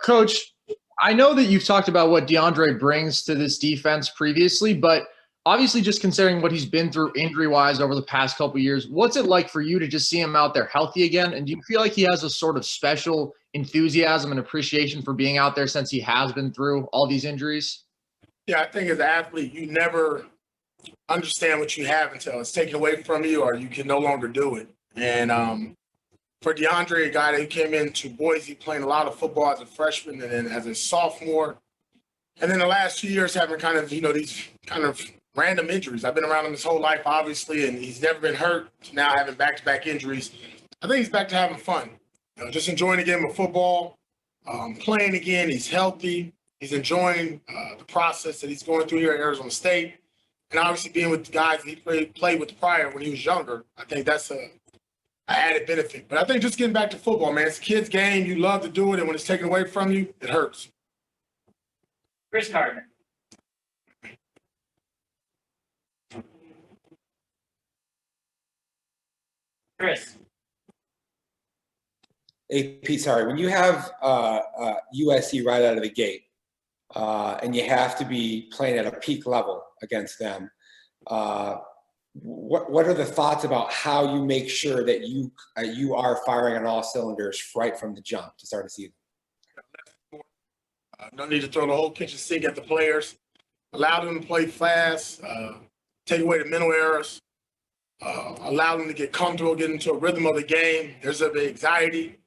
Coach, I know that you've talked about what Deandre brings to this defense previously, but obviously just considering what he's been through injury-wise over the past couple of years, what's it like for you to just see him out there healthy again? And do you feel like he has a sort of special enthusiasm and appreciation for being out there since he has been through all these injuries? Yeah, I think as an athlete, you never understand what you have until it's taken away from you or you can no longer do it. And for Deandre, a guy that came into Boise playing a lot of football as a freshman and then as a sophomore, and then the last 2 years having kind of, these kind of random injuries. I've been around him his whole life, obviously, and he's never been hurt. Now having back-to-back injuries, I think he's back to having fun. Just enjoying the game of football, playing again. He's healthy. He's enjoying the process that he's going through here at Arizona State. And obviously being with the guys that he played with prior when he was younger, I think that's an added benefit. But I think just getting back to football, man, it's a kid's game. You love to do it, and when it's taken away from you, it hurts. Chris Gardner. Chris. Hey, Pete, sorry. When you have USC right out of the gate and you have to be playing at a peak level against them, what are the thoughts about how you make sure that you are firing on all cylinders right from the jump to start a season? No need to throw the whole kitchen sink at the players. Allow them to play fast, take away the mental errors, allow them to get comfortable, get into a rhythm of the game. There's a bit of anxiety.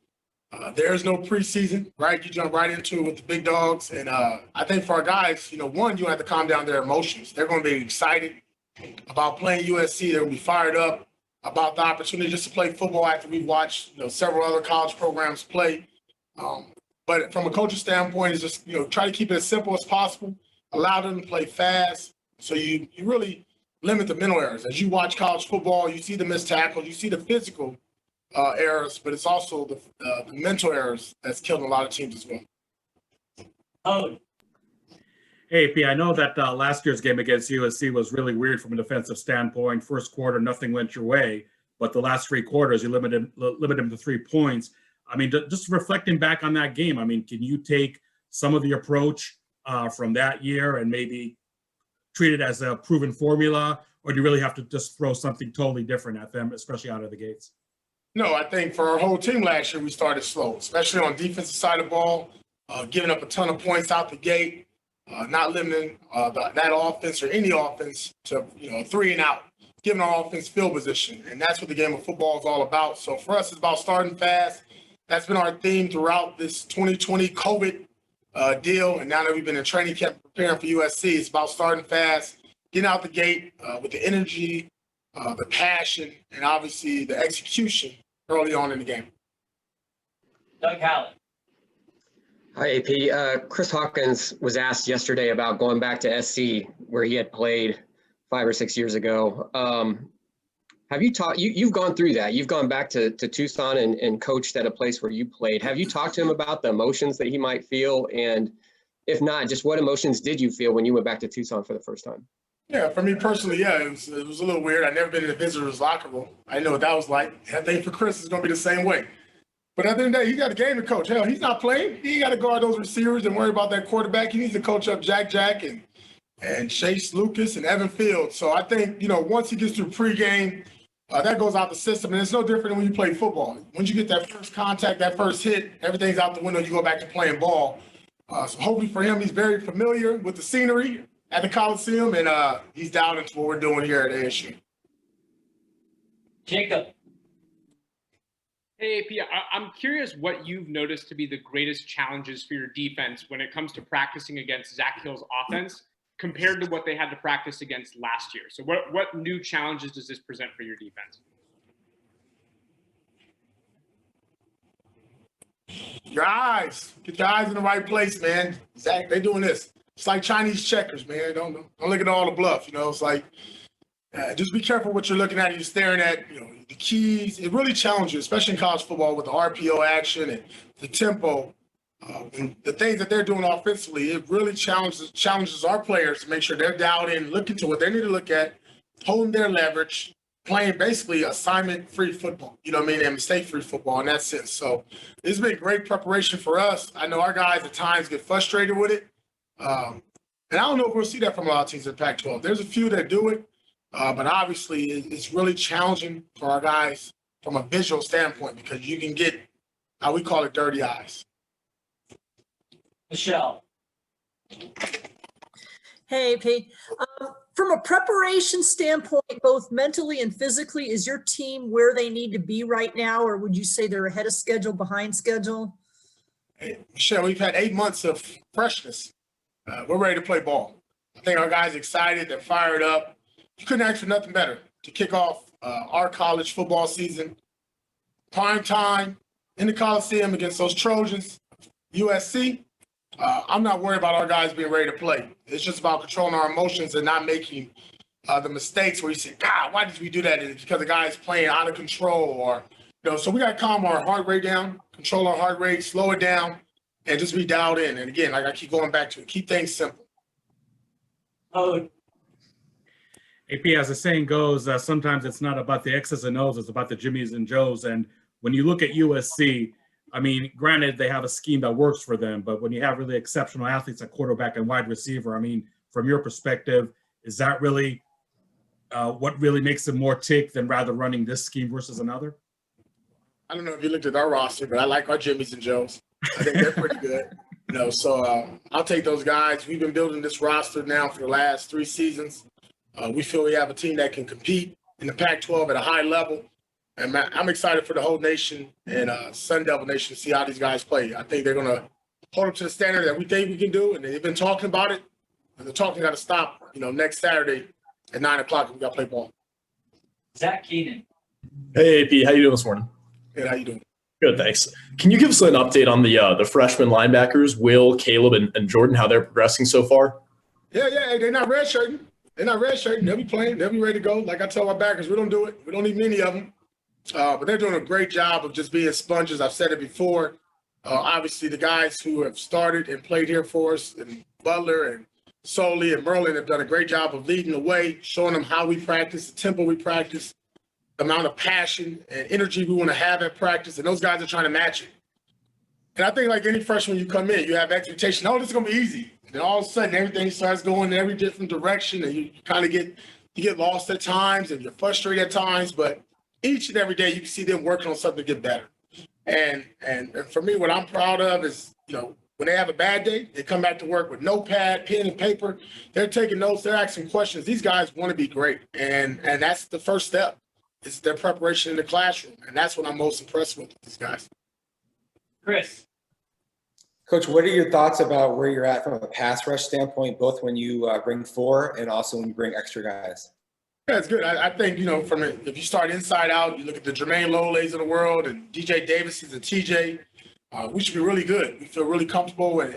There's no preseason, right? You jump right into it with the big dogs. And I think for our guys, one, you have to calm down their emotions. They're going to be excited about playing USC. They're going to be fired up about the opportunity just to play football after we've watched several other college programs play. But from a coach's standpoint, it's just, try to keep it as simple as possible. Allow them to play fast. So you really limit the mental errors. As you watch college football, you see the missed tackles, you see the physical errors, but it's also the mental errors that's killing a lot of teams as well. Oh. Hey, P, I know that last year's game against USC was really weird from a defensive standpoint. First quarter, nothing went your way, but the last three quarters, you limited them to 3 points. I mean, just reflecting back on that game, I mean, can you take some of the approach from that year and maybe treat it as a proven formula, or do you really have to just throw something totally different at them, especially out of the gates? No, I think for our whole team last year, we started slow, especially on defensive side of the ball, giving up a ton of points out the gate, not limiting that offense or any offense to 3 and out, giving our offense field position. And that's what the game of football is all about. So for us, it's about starting fast. That's been our theme throughout this 2020 COVID deal. And now that we've been in training camp preparing for USC, it's about starting fast, getting out the gate with the energy, the passion, and obviously the execution early on in the game. Doug Howlett. Hi, AP. Chris Hawkins was asked yesterday about going back to SC, where he had played 5 or 6 years ago. Have you talked? You've gone through that. You've gone back to Tucson and coached at a place where you played. Have you talked to him about the emotions that he might feel? And if not, just what emotions did you feel when you went back to Tucson for the first time? Yeah, for me personally, yeah, it was a little weird. I'd never been in a visitor's locker room. I didn't know what that was like. I think for Chris, it's going to be the same way. But at the end of the day, he's got a game to coach. Hell, he's not playing. He got to guard those receivers and worry about that quarterback. He needs to coach up Jack and Chase Lucas and Evan Fields. So I think, once he gets through pregame, that goes out the system. And it's no different than when you play football. Once you get that first contact, that first hit, everything's out the window. You go back to playing ball. So hopefully for him, he's very familiar with the scenery at the Coliseum, and he's down into what we're doing here at ASU. Jacob. Hey, AP, I'm curious what you've noticed to be the greatest challenges for your defense when it comes to practicing against Zach Hill's offense compared to what they had to practice against last year. So what new challenges does this present for your defense? Your eyes. Get your eyes in the right place, man. Zach, they doing this. It's like Chinese checkers, man. Don't look at all the bluff. It's like just be careful what you're looking at. You're staring at, the keys. It really challenges, especially in college football with the RPO action and the tempo. And the things that they're doing offensively, it really challenges our players to make sure they're dialed in, looking to what they need to look at, holding their leverage, playing basically assignment-free football, you know what I mean, and mistake-free football in that sense. So it's been great preparation for us. I know our guys at times get frustrated with it. And I don't know if we'll see that from a lot of teams in Pac-12. There's a few that do it, but obviously it's really challenging for our guys from a visual standpoint because you can get, how we call it, dirty eyes. Michelle. Hey, Pete. From a preparation standpoint, both mentally and physically, is your team where they need to be right now, or would you say they're ahead of schedule, behind schedule? Hey, Michelle, we've had 8 months of freshness. We're ready to play ball. I think our guys are excited. They're fired up. You couldn't ask for nothing better to kick off our college football season. Prime time in the Coliseum against those Trojans, USC. I'm not worried about our guys being ready to play. It's just about controlling our emotions and not making the mistakes where you say, God, why did we do that? It's because the guy's playing out of control or, so we got to calm our heart rate down, control our heart rate, slow it down, and just be dialed in. And again, like I keep going back to it, keep things simple. Oh, AP, as the saying goes, sometimes it's not about the X's and O's, it's about the Jimmies and Joes. And when you look at USC, I mean, granted, they have a scheme that works for them, but when you have really exceptional athletes at quarterback and wide receiver, I mean, from your perspective, is that really what really makes them more tick than rather running this scheme versus another? I don't know if you looked at our roster, but I like our Jimmies and Joes. I think they're pretty good. So I'll take those guys. We've been building this roster now for the last 3 seasons. We feel we have a team that can compete in the Pac-12 at a high level. And I'm excited for the whole nation and Sun Devil Nation to see how these guys play. I think they're going to hold up to the standard that we think we can do, and they've been talking about it. And the talking got to stop, next Saturday at 9 o'clock, and we got to play ball. Zach Keenan. Hey, AP, how you doing this morning? Hey, how you doing? Good, thanks. Can you give us an update on the freshman linebackers, Will, Caleb, and Jordan, how they're progressing so far? Yeah, they're not redshirting. They'll be playing. They'll be ready to go. Like I tell my backers, we don't do it. We don't need many of them. But they're doing a great job of just being sponges. I've said it before. Obviously, the guys who have started and played here for us, and Butler and Soley and Merlin have done a great job of leading the way, showing them how we practice, the tempo we practice, the amount of passion and energy we want to have at practice, and those guys are trying to match it. And I think like any freshman you come in, you have expectation, this is going to be easy. And then all of a sudden, everything starts going in every different direction, and you kind of get lost at times, and you're frustrated at times, but each and every day you can see them working on something to get better. And for me, what I'm proud of is, when they have a bad day, they come back to work with notepad, pen, and paper. They're taking notes. They're asking questions. These guys want to be great. And that's the first step. It's their preparation in the classroom. And that's what I'm most impressed with these guys. Chris. Coach, what are your thoughts about where you're at from a pass rush standpoint, both when you bring 4 and also when you bring extra guys? Yeah, it's good. I think, if you start inside out, you look at the Jermaine Lolays of the world and DJ Davis's and TJ, we should be really good. We feel really comfortable and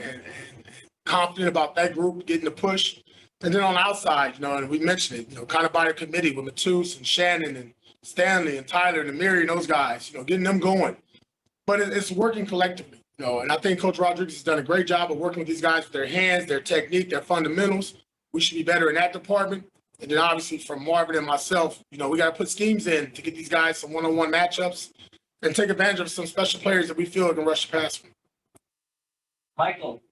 confident about that group getting the push. And then on the outside, and we mentioned it, kind of by the committee with Matus and Shannon and Stanley and Tyler and Amiri and those guys, getting them going. But it's working collectively, and I think Coach Rodriguez has done a great job of working with these guys with their hands, their technique, their fundamentals. We should be better in that department. And then obviously from Marvin and myself, we got to put schemes in to get these guys some one-on-one matchups and take advantage of some special players that we feel can rush the pass. Michael.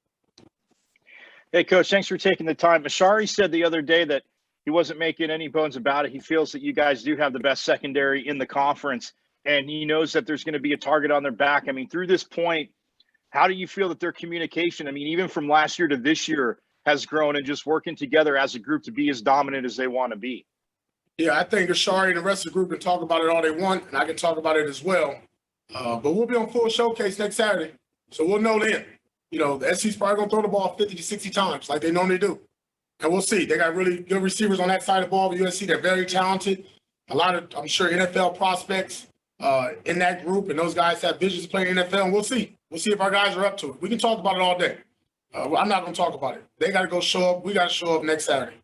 Hey, Coach, thanks for taking the time. Ashari said the other day that he wasn't making any bones about it. He feels that you guys do have the best secondary in the conference, and he knows that there's going to be a target on their back. I mean, through this point, how do you feel that their communication, even from last year to this year, has grown and just working together as a group to be as dominant as they want to be? Yeah, I think Ashari and the rest of the group can talk about it all they want, and I can talk about it as well. But we'll be on full showcase next Saturday, so we'll know then. The SC's probably going to throw the ball 50 to 60 times like they normally do. And we'll see. They got really good receivers on that side of the ball with USC. They're very talented. A lot of, I'm sure, NFL prospects in that group, and those guys have visions to play in the NFL, and we'll see. We'll see if our guys are up to it. We can talk about it all day. I'm not going to talk about it. They got to go show up. We got to show up next Saturday.